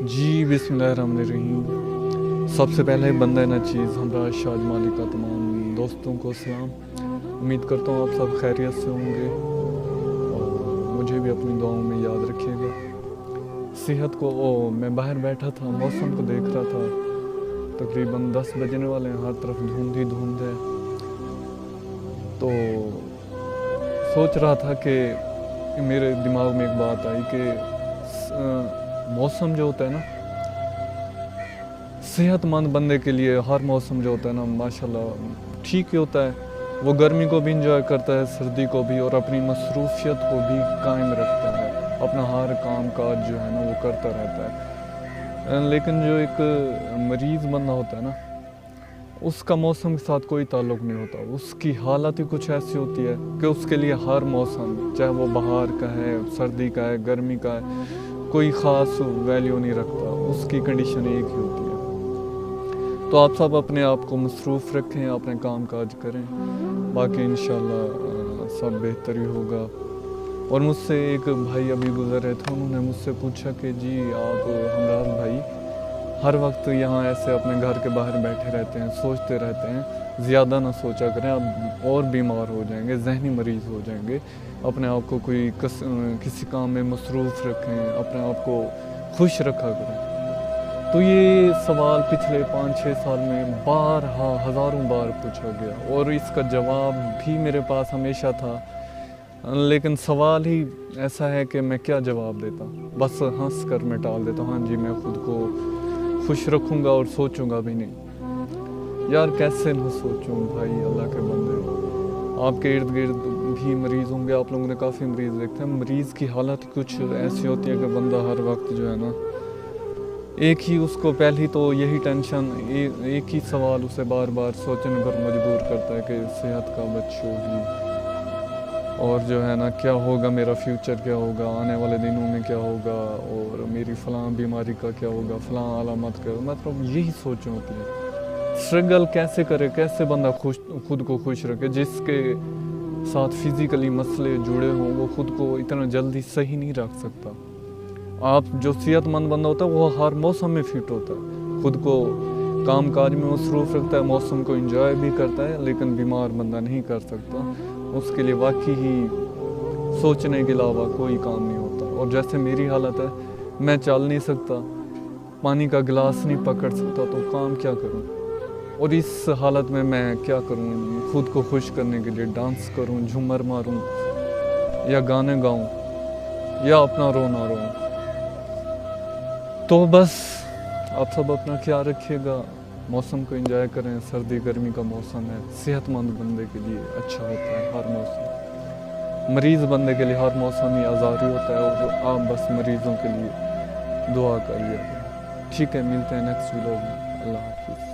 जी बिस्मिल्लाहिर्रहमानिर्रहीम। सबसे पहले बंदा न चीज़ हमरा शाद मालिक का तमाम दोस्तों को सलाम। उम्मीद करता हूँ आप सब खैरियत से होंगे और मुझे भी अपनी दुआओं में याद रखिएगा। सेहत को मैं बाहर बैठा था, मौसम को देख रहा था। तकरीबन 10 बजने वाले हैं, हर तरफ धुंध ही धुंध है। तो सोच रहा था कि मेरे दिमाग में एक बात आई कि मौसम जो होता है ना, सेहतमंद बंदे के लिए हर मौसम जो होता है ना माशाल्लाह ठीक ही होता है। वो गर्मी को भी इंजॉय करता है, सर्दी को भी, और अपनी मसरूफियत को भी कायम रखता है। अपना हर काम काज जो है ना वो करता रहता है। लेकिन जो एक मरीज़ बंदा होता है ना, उसका मौसम के साथ कोई ताल्लुक़ नहीं होता। उसकी हालत ही कुछ ऐसी होती है कि उसके लिए हर मौसम, चाहे वो बाहर का है, सर्दी का है, गर्मी का है, कोई ख़ास वैल्यू नहीं रखता। उसकी कंडीशन एक ही होती है। तो आप सब अपने आप को मसरूफ़ रखें, अपने काम काज करें, बाकी इंशाल्लाह सब बेहतर ही होगा। और मुझसे एक भाई अभी गुज़र रहे थे, उन्होंने मुझसे पूछा कि जी आप हमराज भाई हर वक्त यहाँ ऐसे अपने घर के बाहर बैठे रहते हैं, सोचते रहते हैं, ज़्यादा ना सोचा करें, आप और बीमार हो जाएंगे, जहनी मरीज़ हो जाएंगे। अपने आप को किसी काम में मसरूफ़ रखें, अपने आप को खुश रखा करें। तो ये सवाल पिछले 5-6 साल में बारहा हज़ारों बार पूछा गया और इसका जवाब भी मेरे पास हमेशा था। लेकिन सवाल ही ऐसा है कि मैं क्या जवाब देता, बस हंस कर मैं टाल देता। हाँ जी, मैं ख़ुद को खुश रखूँगा और सोचूंगा भी नहीं। यार कैसे न सोचूं भाई, अल्लाह के बंदे। आपके इर्द गिर्द भी मरीज़ होंगे, आप लोगों ने काफ़ी मरीज़ देखते हैं। मरीज़ की हालत कुछ ऐसी होती है कि बंदा हर वक्त जो है ना, एक ही उसको पहली तो यही टेंशन, एक ही सवाल उसे बार बार सोचने पर मजबूर करता है कि सेहत कब अच्छी होगी, और जो है ना क्या होगा, मेरा फ्यूचर क्या होगा, आने वाले दिनों में क्या होगा, और मेरी फ़लाँ बीमारी का क्या होगा, फ़लाँ अलामत का। मतलब यही सोच होती है। स्ट्रगल कैसे करे, कैसे बंदा खुद को खुश रखे। जिसके साथ फिज़िकली मसले जुड़े हों वो खुद को इतना जल्दी सही नहीं रख सकता। आप जो सेहतमंद बंदा होता है वो हर मौसम में फ़िट होता है, खुद को काम काज में मसरूफ़ रखता है, मौसम को एंजॉय भी करता है। लेकिन बीमार बंदा नहीं कर सकता, उसके लिए वाकई ही सोचने के अलावा कोई काम नहीं होता। और जैसे मेरी हालत है, मैं चल नहीं सकता, पानी का गिलास नहीं पकड़ सकता, तो काम क्या करूं। और इस हालत में मैं क्या करूं, खुद को खुश करने के लिए डांस करूं, झूमर मारूं, या गाने गाऊं, या अपना रोना रोऊं। तो बस आप सब अपना ख्याल रखिएगा, मौसम को एंजॉय करें। सर्दी गर्मी का मौसम है, सेहतमंद बंदे के लिए अच्छा होता है हर मौसम। मरीज़ बंदे के लिए हर मौसम ही आज़ारी होता है, और आप बस मरीज़ों के लिए दुआ कर लिया करें। ठीक है, मिलते हैं नेक्स्ट व्लॉग में। अल्लाह हाफिज़।